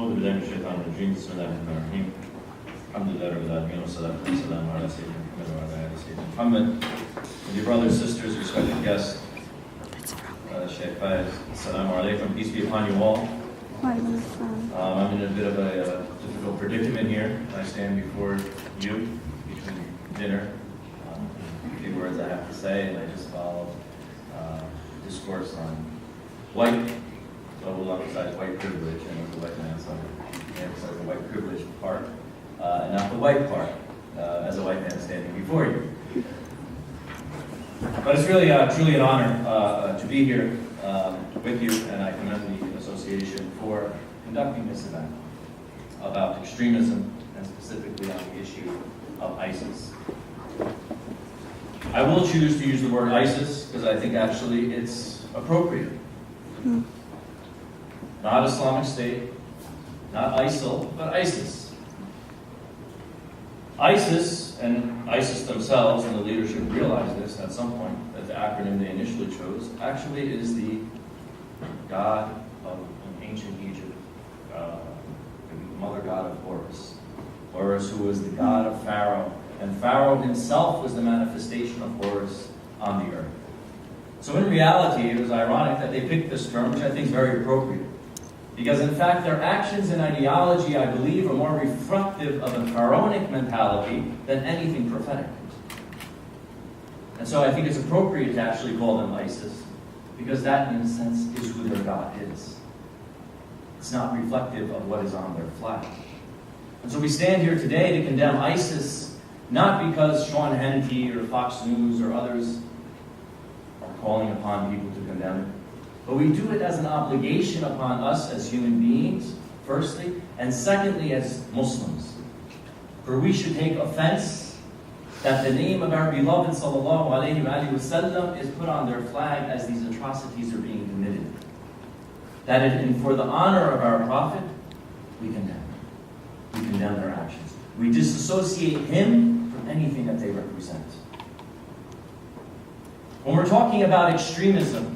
أعوذ بالله من الشيطان الرجيم بسم الله الرحمن الرحيم الحمد لله رب العالمين والصلاة والسلام على سيدنا محمد وعلى آله سيدنا Muhammad. Dear brothers, sisters, respected guests, Sheikh Faiyaz, assalamu alaikum, peace be upon you all. I'm in a bit of a difficult predicament here. I stand before you between dinner. A few words I have to say, and I just followed discourse on white. So we'll emphasize white privilege, and as a white man, so I emphasize the white privilege part, and not the white part, as a white man standing before you. But it's really truly an honor to be here with you, and I commend the association for conducting this event about extremism, and specifically on the issue of ISIS. I will choose to use the word ISIS because I think actually it's appropriate. Not Islamic State, not ISIL, but ISIS. ISIS, and ISIS themselves and the leadership realized this at some point, that the acronym they initially chose actually is the god of ancient Egypt, the mother god of Horus. Horus, who was the god of Pharaoh, and Pharaoh himself was the manifestation of Horus on the earth. So in reality, it was ironic that they picked this term, which I think is very appropriate. Because in fact, their actions and ideology, I believe, are more reflective of a pharaonic mentality than anything prophetic. And so I think it's appropriate to actually call them ISIS, because that, in a sense, is who their God is. It's not reflective of what is on their flag. And so we stand here today to condemn ISIS, not because Sean Hannity or Fox News or others are calling upon people to condemn it, but we do it as an obligation upon us as human beings, firstly, and secondly as Muslims. For we should take offense that the name of our beloved sallallahu alayhi wa sallam is put on their flag as these atrocities are being committed. That it, and for the honor of our Prophet, we condemn. We condemn their actions. We disassociate him from anything that they represent. When we're talking about extremism,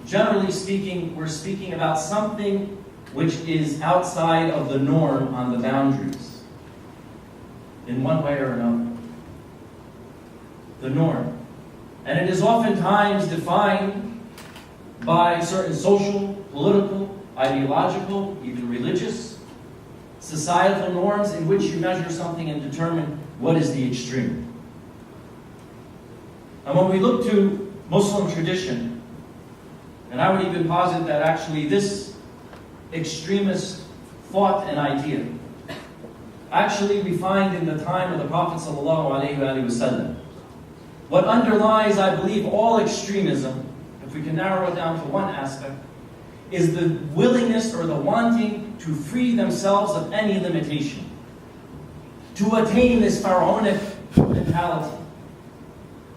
generally speaking, we're speaking about something which is outside of the norm on the boundaries, in one way or another. The norm. And it is oftentimes defined by certain social, political, ideological, even religious, societal norms in which you measure something and determine what is the extreme. And when we look to Muslim tradition, and I would even posit that actually this extremist thought and idea actually we find in the time of the Prophet ﷺ. What underlies, I believe, all extremism, if we can narrow it down to one aspect, is the willingness or the wanting to free themselves of any limitation, to attain this pharaonic mentality,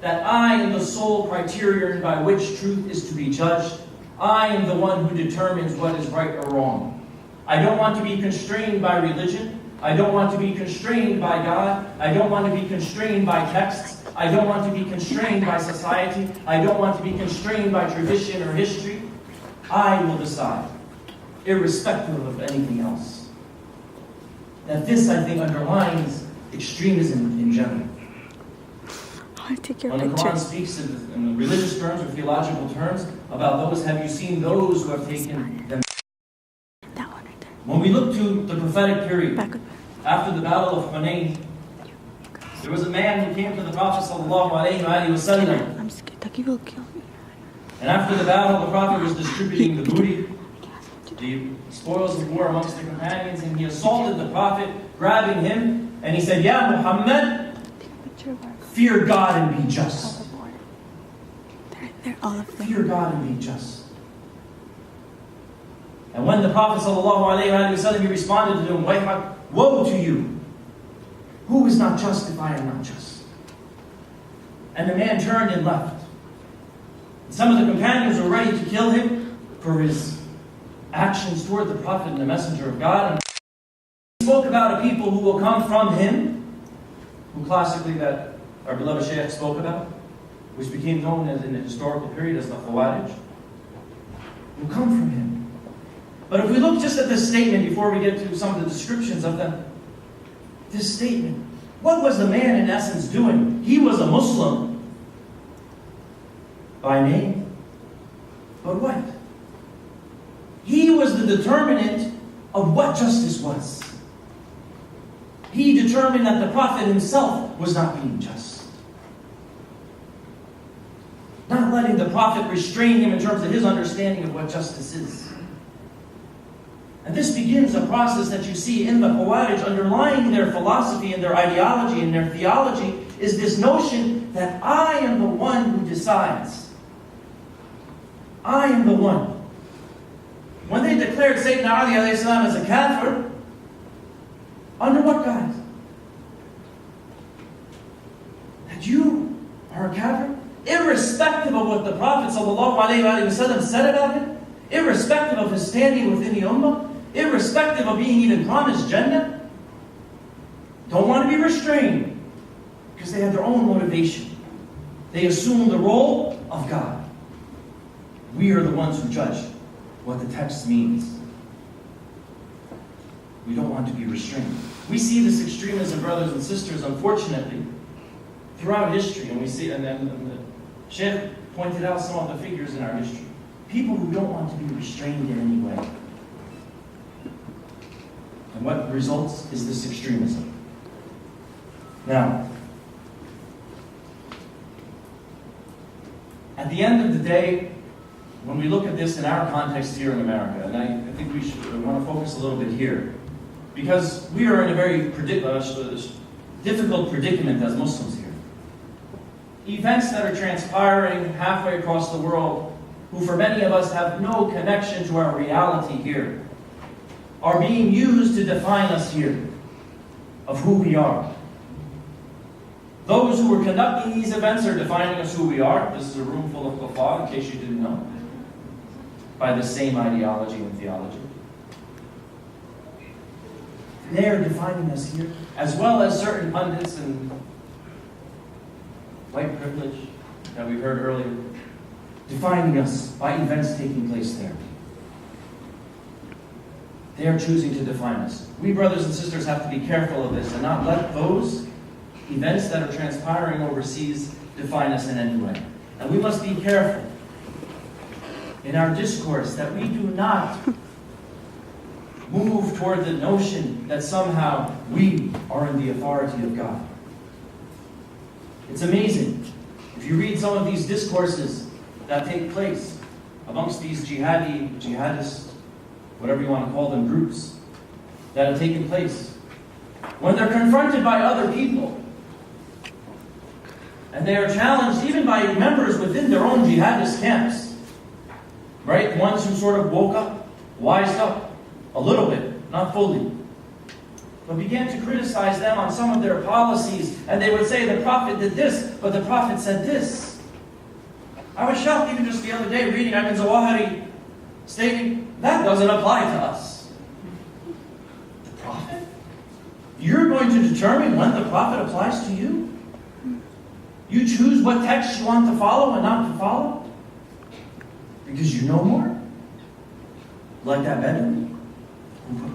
that I am the sole criterion by which truth is to be judged. I am the one who determines what is right or wrong. I don't want to be constrained by religion. I don't want to be constrained by God. I don't want to be constrained by texts. I don't want to be constrained by society. I don't want to be constrained by tradition or history. I will decide, irrespective of anything else. That this, I think, underlines extremism in general. I'll take your when the Quran speaks in religious terms or theological terms about those, have you seen those who have taken them? That one right there. When we look to the prophetic period, after the Battle of Hunayn, there was a man who came to the Prophet ﷺ. I'm scared that he will kill me. And after the battle, the Prophet was distributing the booty, the spoils of war amongst the companions, and he assaulted the Prophet, grabbing him, and he said, "Ya Muhammad, fear God and be just." They're all of them. Fear God and be just. And when the Prophet ﷺ, he responded to him, "Wayhak, woe to you! Who is not just if I am not just?" And the man turned and left. Some of the companions were ready to kill him for his actions toward the Prophet and the Messenger of God. And he spoke about a people who will come from him, who classically that our beloved Sheikh spoke about, which became known as in the historical period as the Khawarij, will come from him. But if we look just at this statement before we get to some of the descriptions of them, this statement, what was the man in essence doing? He was a Muslim by name, but what? He was the determinant of what justice was. He determined that the Prophet himself was not being just. Not letting the Prophet restrain him in terms of his understanding of what justice is. And this begins a process that you see in the Khawarij. Underlying their philosophy and their ideology and their theology is this notion that I am the one who decides. I am the one. When they declared Sayyidina Ali alayhi salam as a kafir, under what guise? That you are a kafir? Irrespective of what the Prophet ﷺ said about him, irrespective of his standing within the Ummah, irrespective of being even promised Jannah, don't want to be restrained because they have their own motivation. They assume the role of God. We are the ones who judge what the text means. We don't want to be restrained. We see this extremism, brothers and sisters, unfortunately, throughout history, and we see, and the Sheikh pointed out some of the figures in our history. People who don't want to be restrained in any way. And what results is this extremism. Now, at the end of the day, when we look at this in our context here in America, and I think we want to focus a little bit here, because we are in a very difficult predicament as Muslims here. Events that are transpiring halfway across the world, who for many of us have no connection to our reality here, are being used to define us here, of who we are. Those who are conducting these events are defining us who we are. This is a room full of kuffar, in case you didn't know, by the same ideology and theology. They are defining us here, as well as certain pundits and white privilege that we heard earlier, defining us by events taking place there. They are choosing to define us. We brothers and sisters have to be careful of this and not let those events that are transpiring overseas define us in any way. And we must be careful in our discourse that we do not move toward the notion that somehow we are in the authority of God. It's amazing. If you read some of these discourses that take place amongst these jihadists, whatever you want to call them, groups that have taken place, when they're confronted by other people, and they are challenged even by members within their own jihadist camps, right? Ones who sort of woke up, wised up a little bit, not fully, but began to criticize them on some of their policies, and they would say the Prophet did this, but the Prophet said this. I was shocked even just the other day reading Ibn Zawahiri stating, that doesn't apply to us. The Prophet? You're going to determine when the Prophet applies to you? You choose what text you want to follow and not to follow? Because you know more? Like that Bedouin who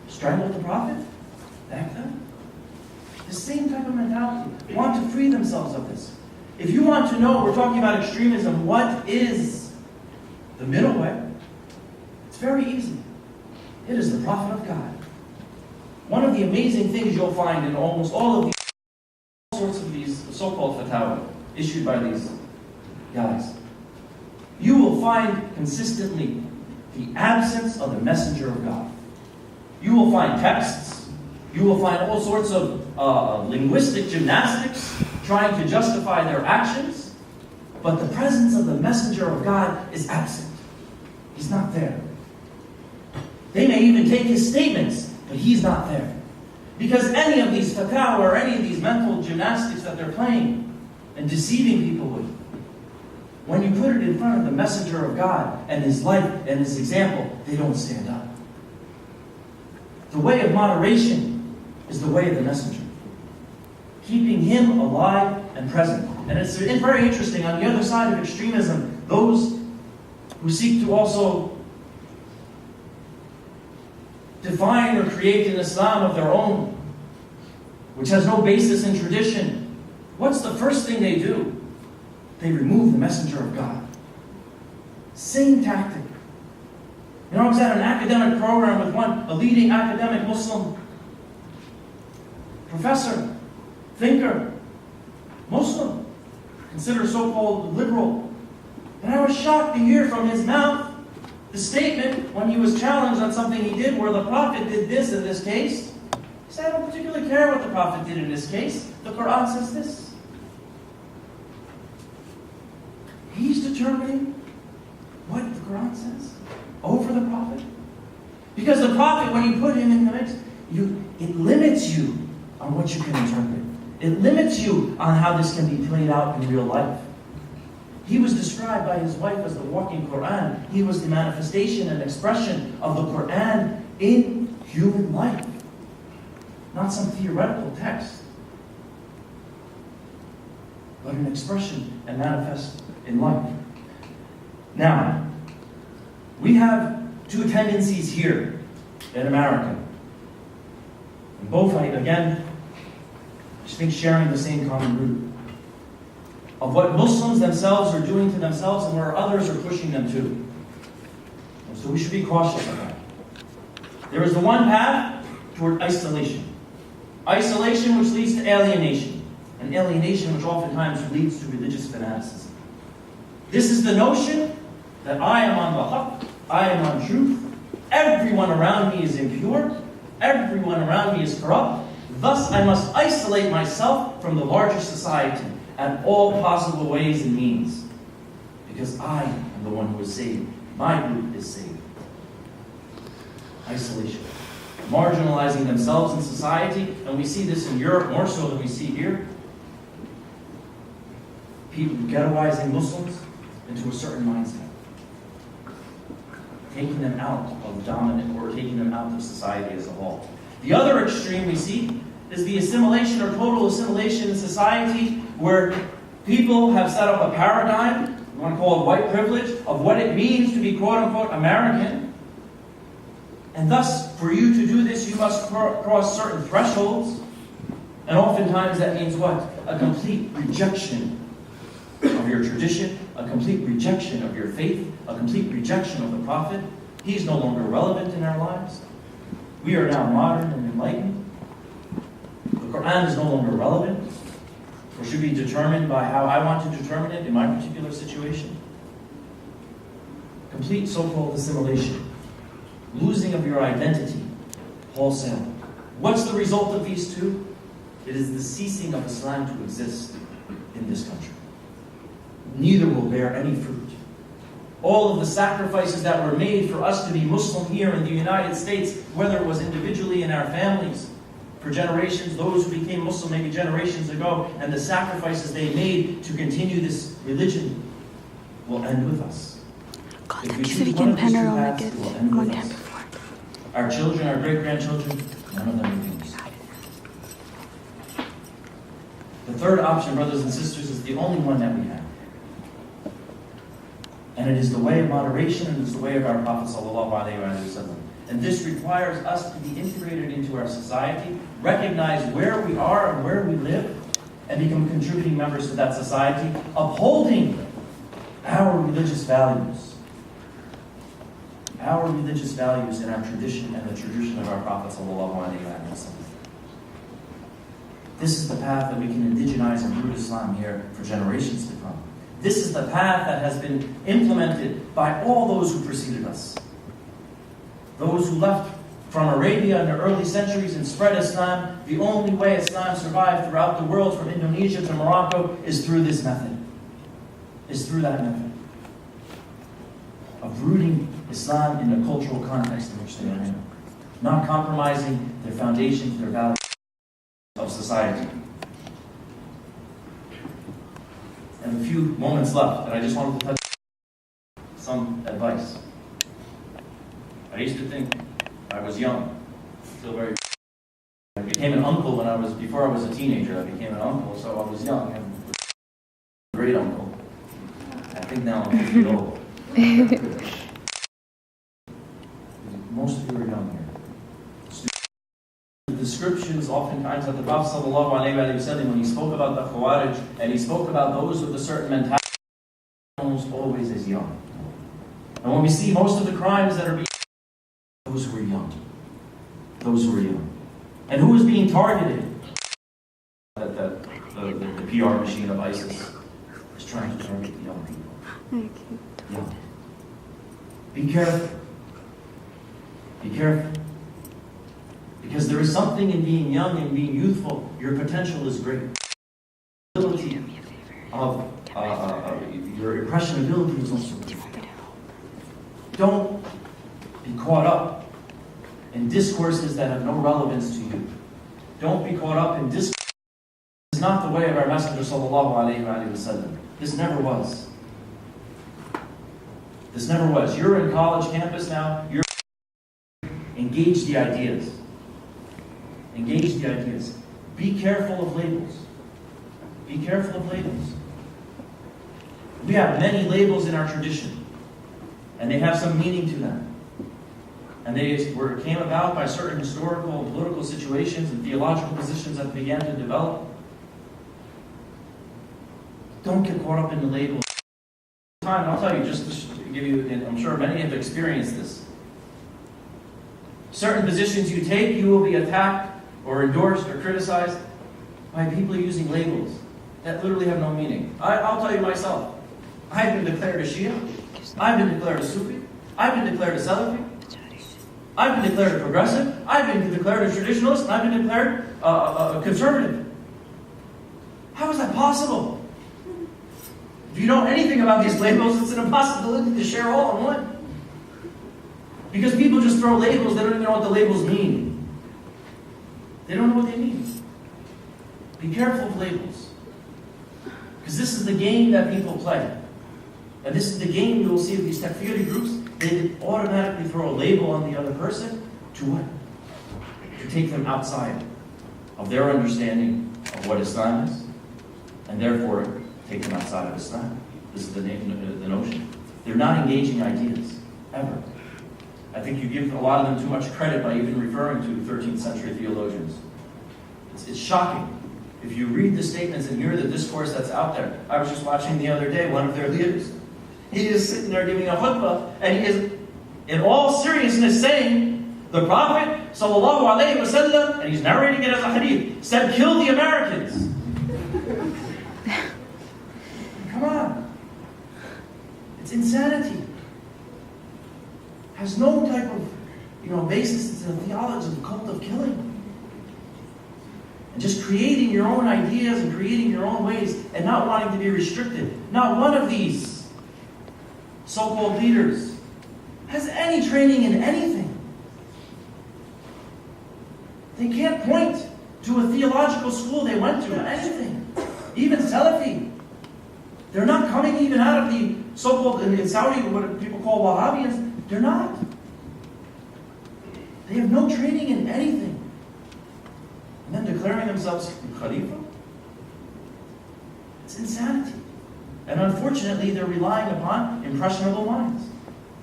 strangled the Prophet back then? The same type of mentality. They want to free themselves of this. If you want to know, we're talking about extremism, what is the middle way? It's very easy. It is the Prophet of God. One of the amazing things you'll find in almost all of these sorts of these so-called fatwa issued by these guys, you will find consistently the absence of the messenger of God. You will find texts. You will find all sorts of linguistic gymnastics trying to justify their actions, but the presence of the messenger of God is absent. He's not there. They may even take his statements, but he's not there. Because any of these fatwa or any of these mental gymnastics that they're playing and deceiving people with, when you put it in front of the messenger of God and his life and his example, they don't stand up. The way of moderation is the way of the messenger. Keeping him alive and present. And it's very interesting, on the other side of extremism, those who seek to also define or create an Islam of their own, which has no basis in tradition, what's the first thing they do? They remove the messenger of God. Same tactic. You know, I was at an academic program with a leading academic Muslim professor, thinker, Muslim, considered so-called liberal. And I was shocked to hear from his mouth the statement when he was challenged on something he did where the Prophet did this in this case. He said, I don't particularly care what the Prophet did in this case. The Quran says this. He's determining what the Quran says over the Prophet. Because the Prophet, when you put him in the mix, it limits you on what you can interpret. It limits you on how this can be played out in real life. He was described by his wife as the walking Quran. He was the manifestation and expression of the Quran in human life. Not some theoretical text, but an expression and manifest in life. Now, we have two tendencies here in America. And both, again, I just think sharing the same common root of what Muslims themselves are doing to themselves and where others are pushing them to. And so we should be cautious of that. There is the one path toward isolation. Isolation which leads to alienation. And alienation which oftentimes leads to religious fanaticism. This is the notion that I am on the haqq, I am on truth, everyone around me is impure, everyone around me is corrupt, thus I must isolate myself from the larger society in all possible ways and means. Because I am the one who is saved. My group is saved. Isolation. Marginalizing themselves in society, and we see this in Europe more so than we see here. People ghettoizing Muslims into a certain mindset. Taking them out of dominant, or taking them out of society as a whole. The other extreme we see is the assimilation or total assimilation in society where people have set up a paradigm, we want to call it white privilege, of what it means to be quote-unquote American. And thus, for you to do this, you must cross certain thresholds. And oftentimes that means what? A complete rejection of your tradition, a complete rejection of your faith, a complete rejection of the Prophet. He's no longer relevant in our lives. We are now modern and enlightened. The Quran is no longer relevant, or should be determined by how I want to determine it in my particular situation. Complete so-called assimilation. Losing of your identity, wholesale. What's the result of these two? It is the ceasing of Islam to exist in this country. Neither will bear any fruit. All of the sacrifices that were made for us to be Muslim here in the United States, whether it was individually in our families, for generations, those who became Muslim maybe generations ago, and the sacrifices they made to continue this religion will end with us. If we choose one of these two paths, it will end with us. Our children, our great-grandchildren, none of them remains. The third option, brothers and sisters, is the only one that we have. And it is the way of moderation, and it is the way of our Prophet ﷺ. And this requires us to be integrated into our society, recognize where we are and where we live, and become contributing members to that society, upholding our religious values. Our religious values in our tradition and the tradition of our Prophet ﷺ. This is the path that we can indigenize and root Islam here for generations to come. This is the path that has been implemented by all those who preceded us. Those who left from Arabia in the early centuries and spread Islam. The only way Islam survived throughout the world, from Indonesia to Morocco, is through this method. Is through that method of rooting Islam in the cultural context in which they are in. Not compromising their foundations, their values of society. And a few moments left, and I just wanted to touch some advice. I used to think I was young, still very. I became an uncle before I was a teenager. I became an uncle, so I was young and a great uncle. I think now I'm 50 old. Most of you are young here. descriptions oftentimes that the Prophet ﷺ, when he spoke about the Khawarij, and he spoke about those with a certain mentality, almost always as young. And when we see most of the crimes that are being, those who are young. Those who are young. And who is being targeted? The PR machine of ISIS is trying to target the young people. Young. Be careful. Be careful. Because there is something in being young and being youthful. Your potential is great. Your impressionability is also great. Don't be caught up in discourses that have no relevance to you. Don't be caught up in discourses. This is not the way of our Messenger ﷺ. This never was. This never was. You're in college campus now. You're engage the ideas. Engage the ideas. Be careful of labels. Be careful of labels. We have many labels in our tradition, and they have some meaning to them. And they came about by certain historical and political situations and theological positions that began to develop. Don't get caught up in the labels. I'll tell you, just to give you, and I'm sure many have experienced this. Certain positions you take, you will be attacked or endorsed or criticized by people using labels that literally have no meaning. I'll tell you myself. I've been declared a Shia. I've been declared a Sufi. I've been declared a Salafi. I've been declared a progressive. I've been declared a traditionalist. I've been declared a conservative. How is that possible? If you know anything about these labels, it's an impossibility to share all in one. Because people just throw labels, they don't even know what the labels mean. They don't know what they mean. Be careful of labels. Because this is the game that people play. And this is the game you will see of these takfiri groups. They automatically throw a label on the other person to what? To take them outside of their understanding of what Islam is, and therefore take them outside of Islam. This is the notion. They're not engaging ideas, ever. I think you give a lot of them too much credit by even referring to 13th century theologians. It's shocking. If you read the statements and hear the discourse that's out there. I was just watching the other day one of their leaders. He is sitting there giving a khutbah, and he is, in all seriousness, saying, the Prophet, ﷺ, and he's narrating it as a hadith, said, kill the Americans. Come on. It's insanity. Has no type of basis. It's a theology, it's a cult of killing. And just creating your own ideas and creating your own ways and not wanting to be restricted. Not one of these so-called leaders has any training in anything. They can't point to a theological school they went to, anything. Even Salafi. They're not coming even out of the so-called, in Saudi, what people call Wahhabians. They're not. They have no training in anything. And then declaring themselves Khalifa? It's insanity. And unfortunately, they're relying upon impressionable minds.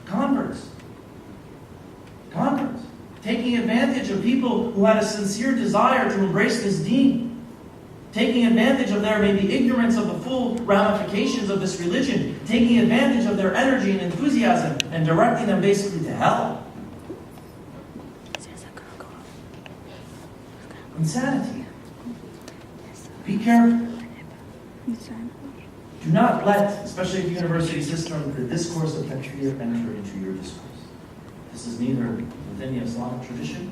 Converts. Converts. Taking advantage of people who had a sincere desire to embrace this deen. Taking advantage of their maybe ignorance of the full ramifications of this religion. Taking advantage of their energy and enthusiasm and directing them basically to hell. Insanity. Be careful. Do not let, especially in the university system, the discourse of takfir enter into your discourse. This is neither within the Islamic tradition,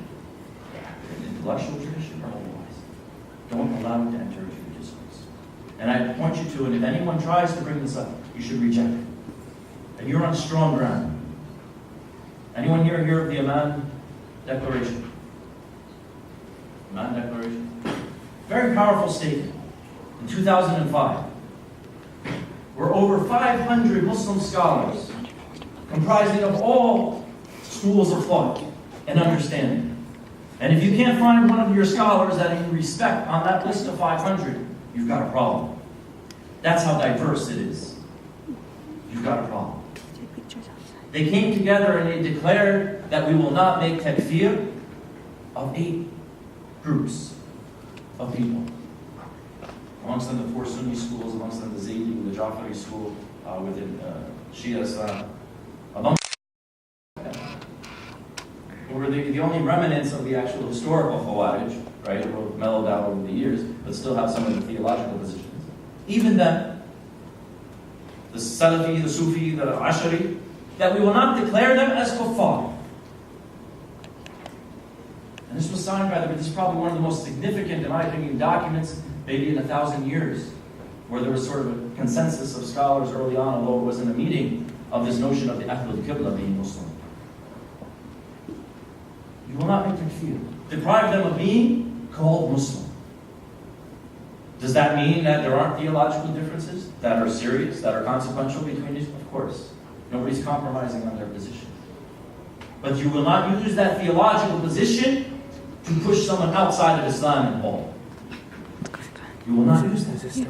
an intellectual tradition, or otherwise. Don't allow it to enter into your discourse. And I point you to it. If anyone tries to bring this up, you should reject it. And you're on strong ground. Anyone here hear of the Amman Declaration? Amman Declaration? Very powerful statement. In 2005, where over 500 Muslim scholars, comprising of all schools of thought and understanding. And if you can't find one of your scholars that you respect on that list of 500, you've got a problem. That's how diverse it is. You've got a problem. They came together and they declared that we will not make takfir of 8 groups of people. Amongst them the 4 Sunni schools, amongst them the Zaydi, the Jaffari school, within Shia Islam. Amongst them, who were the only remnants of the actual historical Khawarij, right, who have mellowed out over the years, but still have some of the theological positions. Even then, the Salafi, the Sufi, the Ashari, that we will not declare them as kuffar. And this was signed by this is probably one of the most significant, in my opinion, documents, maybe in 1,000 years, where there was sort of a consensus of scholars early on, although it wasn't a meeting, of this notion of the Ahlul-Qibla being Muslim. You will not make takfir. Deprive them of being called Muslim. Does that mean that there aren't theological differences that are serious, that are consequential between these? Of course. Nobody's compromising on their position. But you will not use that theological position to push someone outside of Islam and Paul. You will not use that.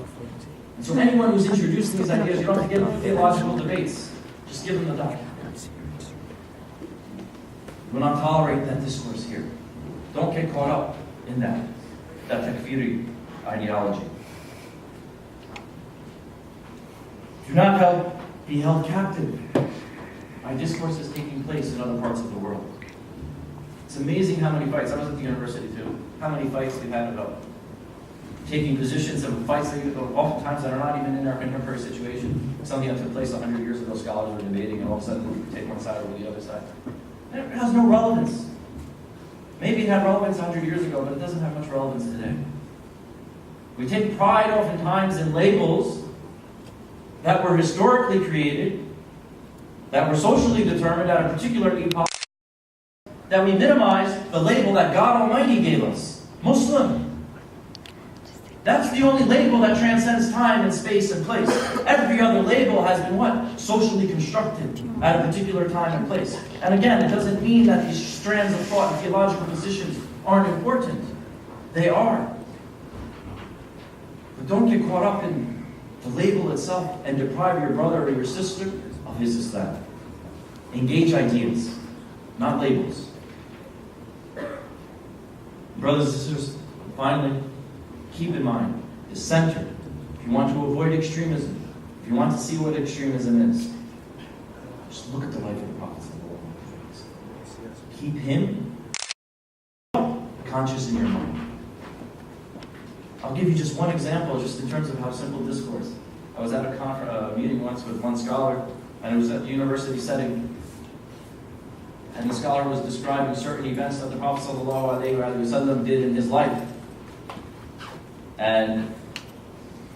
And so anyone who's introducing these ideas, you don't have to get into theological debates. Just give them the document. We will not tolerate that discourse here. Don't get caught up in that takfiri ideology. Do not be held captive by discourses taking place in other parts of the world. It's amazing how many fights, I was at the university too, how many fights we've had about taking positions of fights that oftentimes that are not even in our contemporary situation. Something that took place 100 years ago, scholars were debating, and all of a sudden we take one side over the other side. And it has no relevance. Maybe it had relevance 100 years ago, but it doesn't have much relevance today. We take pride oftentimes in labels that were historically created, that were socially determined at a particular epoch, that we minimize the label that God Almighty gave us, Muslim. That's the only label that transcends time and space and place. Every other label has been what? Socially constructed at a particular time and place. And again, it doesn't mean that these strands of thought and theological positions aren't important. They are. But don't get caught up in the label itself and deprive your brother or your sister of his Islam. Engage ideas, not labels. Brothers and sisters, finally, keep in mind, the center, if you want to avoid extremism, if you want to see what extremism is, just look at the life of the Prophet. Keep him conscious in your mind. I'll give you just one example, just in terms of how simple discourse. I was at a meeting once with one scholar, and it was at the university setting, and the scholar was describing certain events that the Prophet ﷺ did in his life. And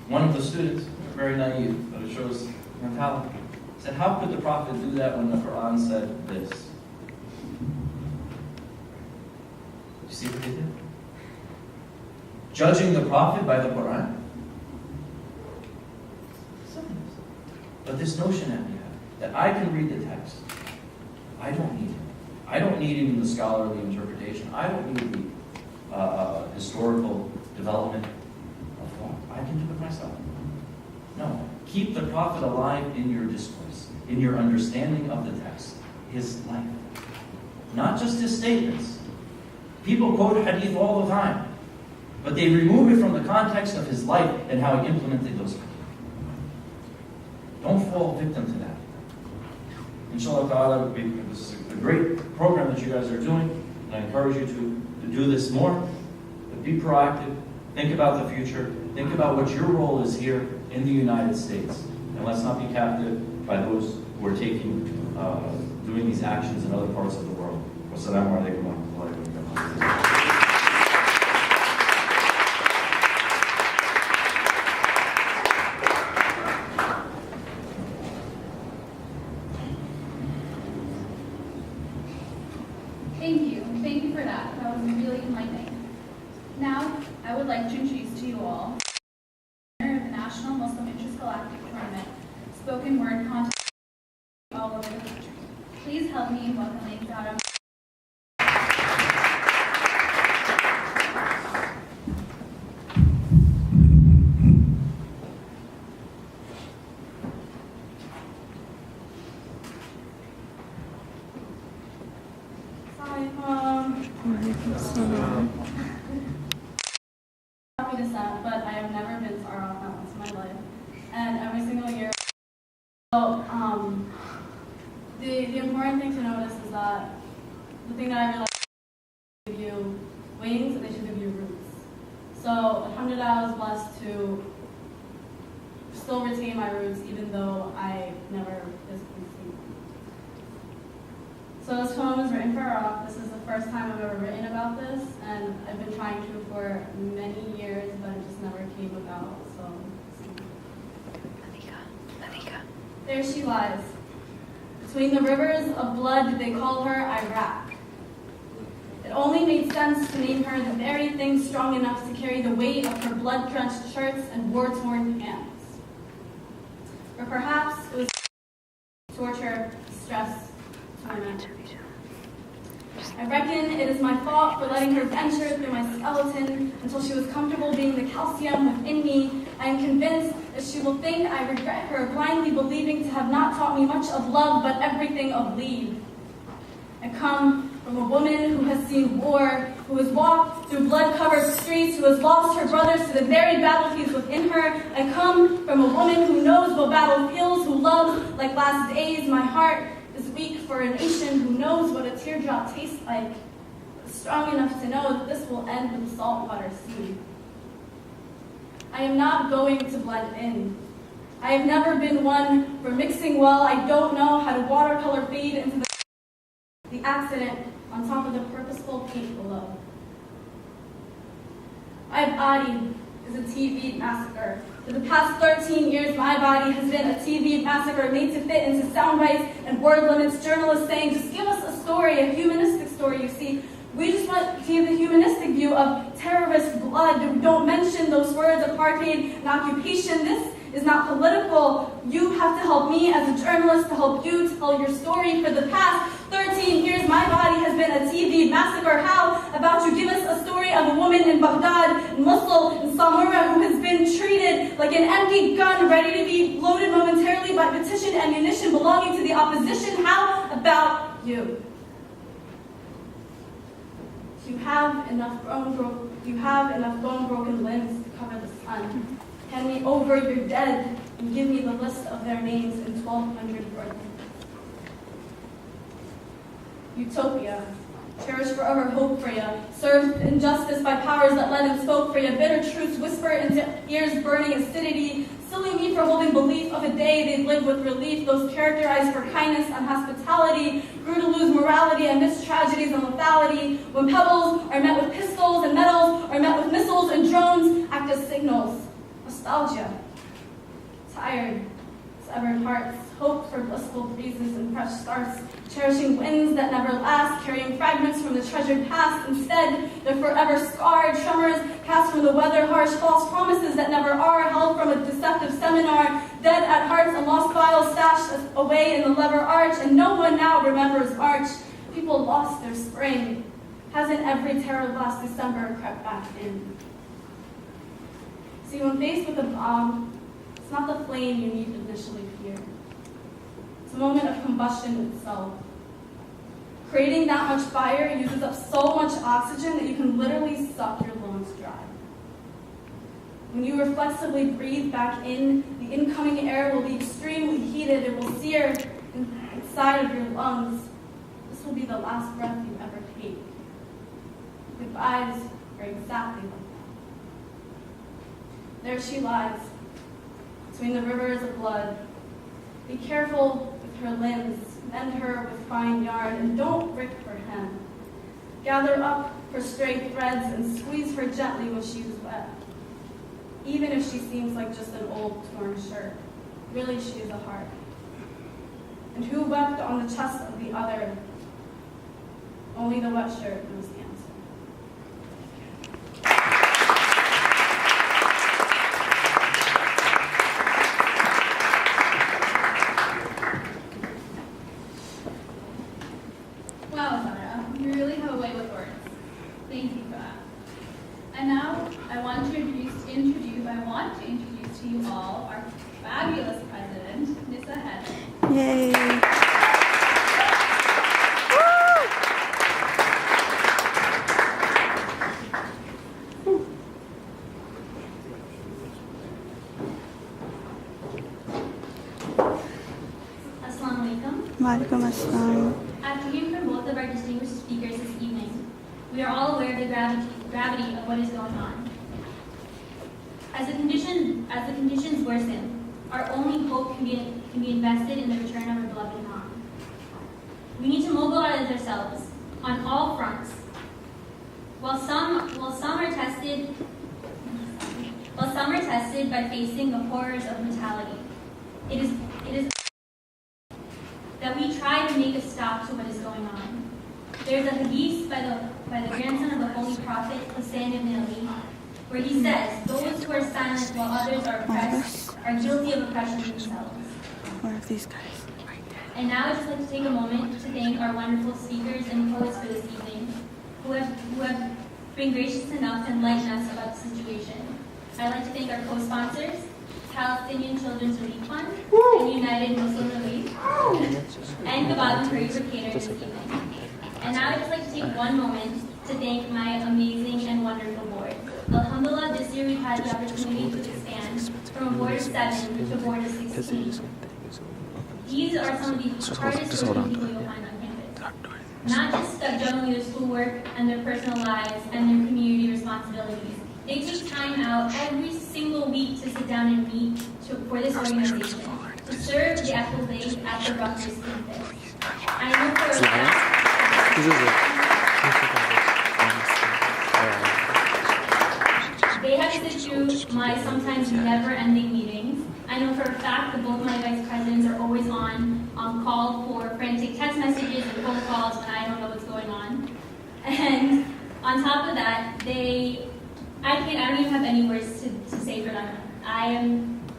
one of the students, very naive, but it shows mentality, said, how could the Prophet do that when the Quran said this? You see what they did? Judging the Prophet by the Quran? But this notion that we have, that I can read the text, I don't need it. I don't need even the scholarly interpretation. I don't need the historical development of thought. I can do it myself. No. Keep the Prophet alive in your discourse, in your understanding of the text, his life. Not just his statements. People quote hadith all the time, but they remove it from the context of his life and how he implemented those. Don't fall victim to that. Inshallah ta'ala, this is a great program that you guys are doing, and I encourage you to do this more. But be proactive. Think about the future. Think about what your role is here in the United States. And let's not be captive by those who are doing these actions in other parts of the world. Wassalamu alaikum wa rahmatullahi wa barakatuh. Thank you for that. That was really enlightening. Now, I would like to introduce to you all the winner of the National Muslim Intergalactic Tournament, spoken word contest all over the country. Please help me in welcoming Dara. The important thing to notice is that the thing that I realized is they should give you wings and they should give you roots. So, alhamdulillah, I was blessed to still retain my roots even though I never physically see them. So this poem is written for Iraq. This is the first time I've ever written about this, and I've been trying to for many years, but it just never came about. So, there she lies. Between the rivers of blood, they call her Iraq. It only made sense to name her the very thing strong enough to carry the weight of her blood-drenched shirts and war-torn pants. Or perhaps it was torture, stress, torment. I reckon it is my fault for letting her venture through my skeleton until she was comfortable being the calcium within me. I am convinced that she will think I regret her blindly believing to have not taught me much of love but everything of leave. I come from a woman who has seen war, who has walked through blood-covered streets, who has lost her brothers to the very battlefields within her. I come from a woman who knows what battle feels, who loves like last days. My heart is weak for a nation who knows what a teardrop tastes like, but strong enough to know that this will end with a saltwater sea. I am not going to blend in. I have never been one for mixing well. I don't know how to watercolor fade into the accident on top of the purposeful paint below. My body is a TV massacre. For the past 13 years, my body has been a TV massacre made to fit into sound bites and word limits. Journalists saying, just give us a story, a humanistic story. You see, we just want to give the humanistic view of terrorist blood. Don't mention those words, apartheid and occupation. This is not political. You have to help me as a journalist to help you tell your story. For the past 13 years, my body has been a TV massacre. How about you give us a story of a woman in Baghdad, in Mosul, in Samura, who has been treated like an empty gun, ready to be loaded momentarily by petition ammunition belonging to the opposition? How about you? You have enough bone broken limbs to cover the sun. Hand me over your dead and give me the list of their names in 1,200 words. Utopia, cherish forever hope for you. Serve injustice by powers that let him spoke for you. Bitter truths whisper into ears burning acidity. Silly me for holding belief of a day they'd live with relief. Those characterized for kindness and hospitality grew to lose morality amidst tragedies and lethality. When pebbles are met with pistols and metals are met with missiles and drones, act as signals. Nostalgia, tired, severed hearts, hope for blissful breezes and fresh starts, cherishing winds that never last, carrying fragments from the treasured past. Instead, they're forever scarred, tremors cast from the weather, harsh false promises that never are, held from a deceptive seminar, dead at hearts and lost files stashed away in the lever arch, and no one now remembers March. People lost their spring. Hasn't every terror last December crept back in? See, when faced with a bomb, it's not the flame you need to initially fear. It's a moment of combustion itself. Creating that much fire uses up so much oxygen that you can literally suck your lungs dry. When you reflexively breathe back in, the incoming air will be extremely heated. It will sear inside of your lungs. This will be the last breath you ever take. Goodbyes are exactly like that. There she lies, between the rivers of blood. Be careful with her limbs, mend her with fine yarn, and don't rip her hem. Gather up her stray threads and squeeze her gently when she is wet. Even if she seems like just an old torn shirt, really she is a heart. And who wept on the chest of the other? Only the wet shirt knows the answer. Wow, Zara, you really have a way with words. Thank you for that. And now I want to introduce to you all our fabulous president, Nissa Head. Yay! Walaikum assalam. After hearing from both of our distinguished speakers this evening, we are all aware of the gravity of what is going on. As the conditions worsen, our only hope can be invested in the return of our beloved Imam. We need to mobilize ourselves on all fronts. While some are tested by facing the horrors of brutality, it is that we try to make a stop to what is going on. There is a hadith by the grandson of the Holy Prophet Hussein ibn Ali, where he says, "Those who are silent while others are oppressed are guilty of oppression themselves." One of these guys. And now I'd just like to take a moment to thank our wonderful speakers and poets for this evening, who have been gracious enough to enlighten us about the situation. I'd like to thank our co-sponsors, Palestinian Children's Relief Fund, and United Muslim Relief, and Kebab and Curry for catering this evening. And now I'd just like to take one moment to thank my amazing and wonderful board. Alhamdulillah, this year we've had the opportunity to expand from a board of 7 to a board of 16. These are some of the hardest working people you'll find on campus. Not just juggling their schoolwork and their personal lives and their community responsibilities. They take time out every single week to sit down and meet for this organization, to serve the Ahlul-Bayt at the Rutgers campus. I know for a fact they have to sit through my sometimes never-ending meetings. I know for a fact that both my vice presidents are always on call for frantic text messages and phone calls when I don't know what's going on. And on top of that, I don't even have any words to say for them.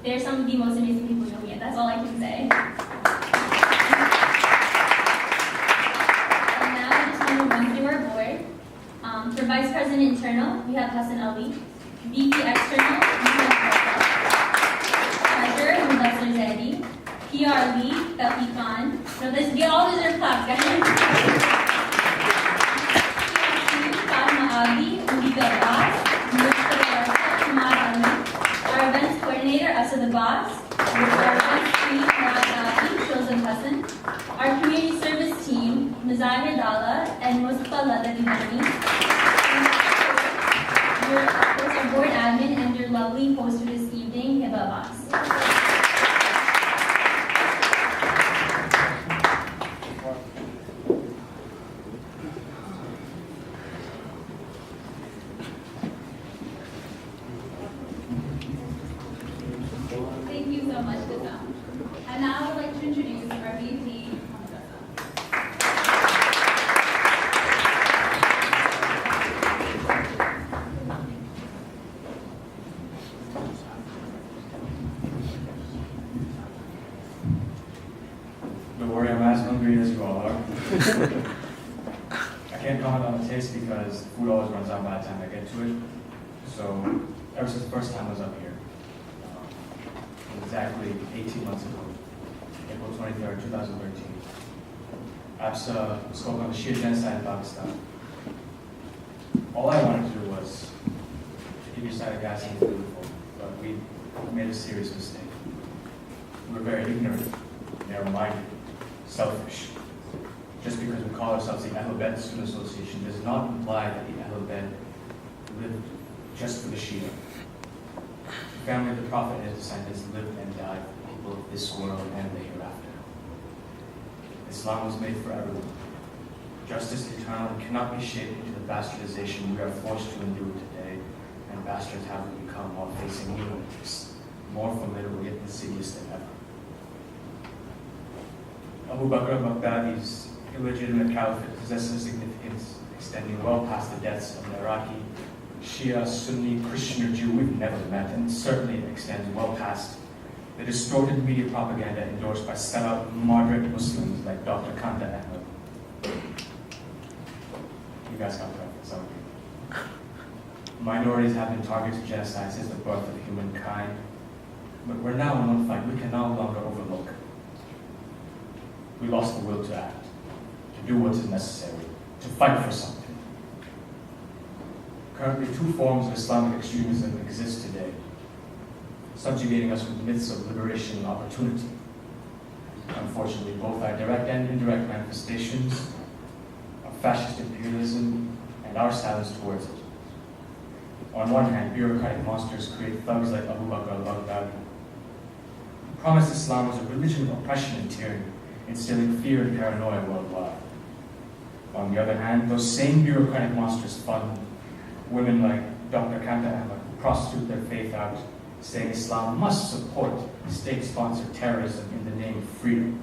They're some of the most amazing people you know yet. That's all I can say. And now I just want to run through our board. For Vice President Internal, we have Hassan Ali. VP External, we have Treasurer, Mudassir Zaidi. PR Lead, Tafi Khan. So let's get all these are claps, guys. Fatma Ali, Udita Abbas. Our events coordinator, Asad Abbas. Our events chief, Murad Ali, Shozan Hassan. Our community service team, Mazahir Dalla and Mustafa Ladadibani. Of course, our board admin and your lovely host for this evening, Hiba Abbas. Thank you so much, Kazam. And now I would like to introduce our VP, Don't worry, I'm as hungry as you all are. I can't comment on the taste because food always runs out by the time I get to it. So, ever since the first time I was up here, exactly 18 months ago, April 23rd, 2013, ABSA spoke on the Shia genocide in Pakistan. All I wanted to do was give you a side of gas and beautiful, but we made a serious mistake. We were very ignorant, narrow-minded, selfish. Just because we call ourselves the Ahlul-Bayt Student Association does not imply that the Ahlul-Bayt lived just for the Shia. The family of the Prophet and his descendants lived and died for the people of this world and the hereafter. Islam was made for everyone. Justice eternal and cannot be shaped into the bastardization we are forced to endure today, and bastards have we become while facing new enemies, more formidable yet insidious than ever. Abu Bakr al-Baghdadi's illegitimate caliphate possesses significance extending well past the deaths of an Iraqi, Shia, Sunni, Christian, or Jew we've never met, and certainly extends well past the distorted media propaganda endorsed by sellout moderate Muslims like Dr. Kanda Ahmed. You guys got preference, don't you? Minorities have been targets of genocide since the birth of humankind, but we're now in one fight we can no longer overlook. We lost the will to act, to do what is necessary, to fight for something. Currently, 2 forms of Islamic extremism exist today, subjugating us with myths of liberation and opportunity. Unfortunately, both are direct and indirect manifestations of fascist imperialism and our silence towards it. On one hand, bureaucratic monsters create thugs like Abu Bakr al-Baghdadi, who promised Islam as a religion of oppression and tyranny, instilling fear and paranoia worldwide. On the other hand, those same bureaucratic monsters fund women like Dr. Kanta Ahmad, who prostitute their faith out, saying Islam must support state-sponsored terrorism in the name of freedom.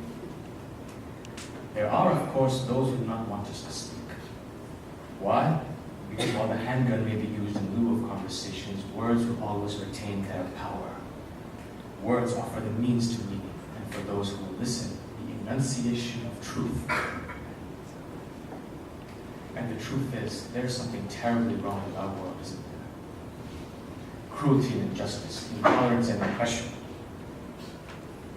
There are, of course, those who do not want us to speak. Why? Because while the handgun may be used in lieu of conversations, words will always retain their power. Words offer the means to meaning, and for those who will listen, the enunciation of truth. And the truth is, there's something terribly wrong with our world, isn't there? Cruelty and injustice, intolerance and oppression.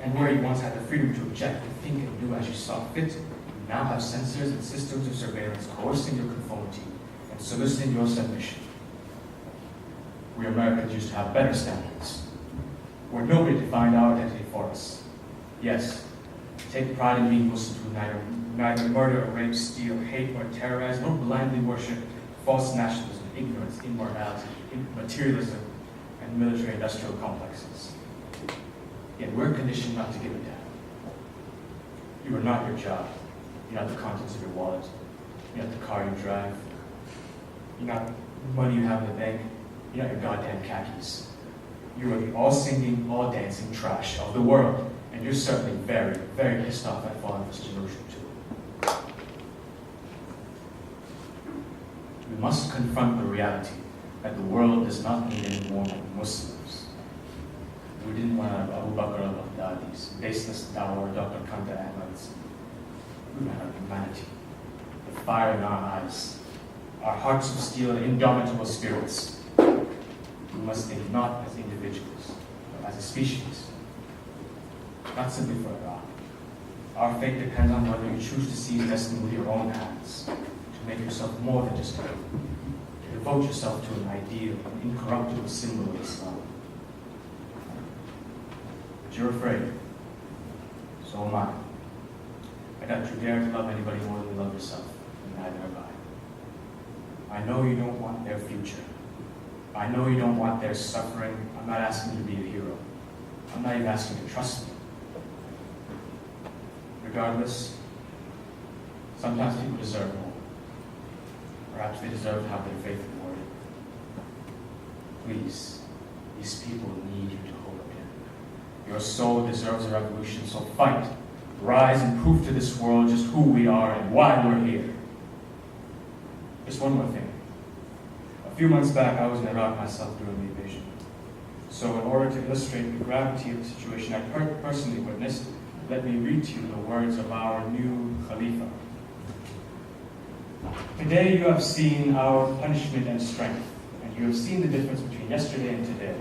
And where you once had the freedom to object, to think and do as you saw fit, you now have censors and systems of surveillance coercing your conformity and soliciting your submission. We Americans used to have better standards, where nobody defined our identity for us. Yes, take pride in being Muslims who neither murder or rape, steal, hate or terrorize, nor blindly worship false nationalism, ignorance, immorality, materialism, and military-industrial complexes. Yet we're conditioned not to give a damn. You are not your job. You're not the contents of your wallet. You're not the car you drive. You're not the money you have in the bank. You're not your goddamn khakis. You are the all-singing, all-dancing trash of the world. And you're certainly very, very pissed off at falling for such a notion too. We must confront the reality that the world does not need any more Muslims. We didn't want Abu Bakr al-Baghdadi's, baseless dawah, Dr. Kanta Ahmad's. We ran out of humanity, the fire in our eyes, our hearts of steel and indomitable spirits. We must think not as individuals, but as a species. Not simply for Iraq. Our fate depends on whether you choose to seize destiny with your own hands, to make yourself more than just a people, to devote yourself to an ideal, an incorruptible symbol of Islam. But you're afraid. So am I. I doubt you dare to love anybody more than you love yourself, and neither have I. I know you don't want their future. I know you don't want their suffering. I'm not asking you to be a hero. I'm not even asking you to trust me. Regardless, sometimes people deserve more. Perhaps they deserve to have their faith rewarded. Please, these people need you to hold again. Your soul deserves a revolution, so fight, rise, and prove to this world just who we are and why we're here. Just one more thing. A few months back, I was in Iraq myself during the invasion. So in order to illustrate the gravity of the situation I personally witnessed, let me read to you the words of our new Khalifa. Today you have seen our punishment and strength, and you have seen the difference between yesterday and today.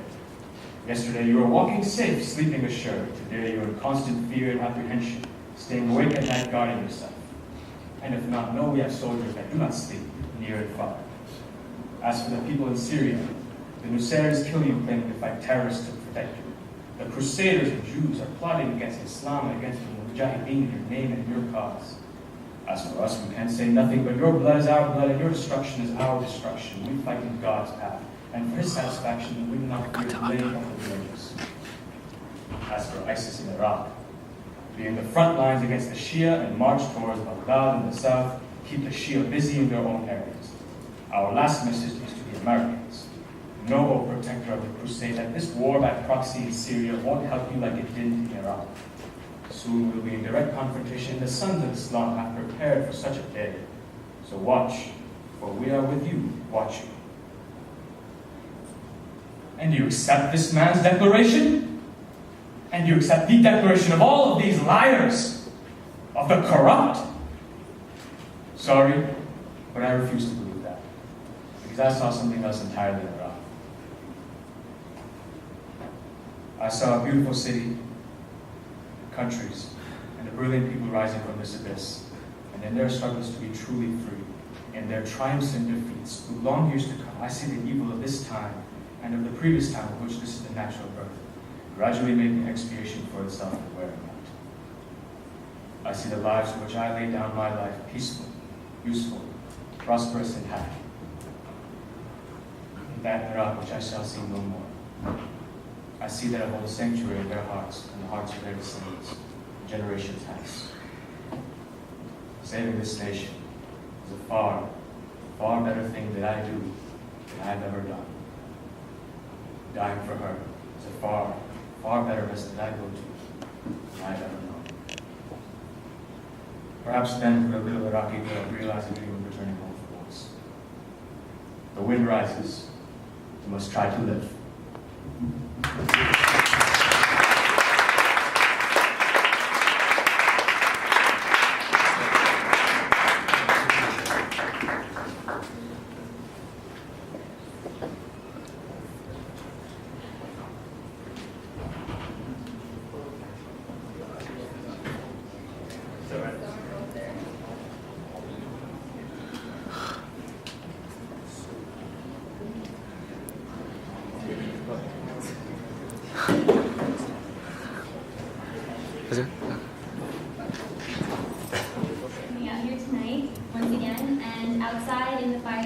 Yesterday you were walking safe, sleeping assured. Today you are in constant fear and apprehension, staying awake at night, guarding yourself. And if not, know we have soldiers that do not sleep, near and far. As for the people in Syria, the Nusair's kill you claiming to fight terrorists to protect you. The Crusaders and Jews are plotting against Islam and against the Mujahideen, your name and your cause. As for us, we can say nothing, but your blood is our blood and your destruction is our destruction. We fight in God's path, and for his satisfaction, we do not fear blame of the religious. As for ISIS in Iraq, be in the front lines against the Shia and march towards Baghdad in the south, keep the Shia busy in their own areas. Our last message is to the Americans. Know, O protector of the crusade, that this war by proxy in Syria won't help you like it didn't in Iraq. Soon we'll be in direct confrontation. The sons of Islam have prepared for such a day. So watch, for we are with you, watching. And do you accept this man's declaration? And do you accept the declaration of all of these liars? Of the corrupt? Sorry, but I refuse to believe that. Because I saw something else entirely in Iraq. I saw a beautiful city, countries, and the brilliant people rising from this abyss, and in their struggles to be truly free, in their triumphs and defeats, with long years to come, I see the evil of this time and of the previous time of which this is the natural birth, gradually making expiation for itself and wearing out. I see the lives in which I laid down my life peaceful, useful, prosperous, and happy. In that Iraq which I shall see no more, I see that I hold a sanctuary in their hearts and the hearts of their descendants, generations hence. Saving this nation is a far, far better thing that I do than I've ever done. Dying for her is a far, far better risk that I go to than I've ever known. Perhaps then the little Iraqi girl realized the dream of returning home for once. The wind rises, we must try to live. Coming out here tonight, once again, and outside in the fire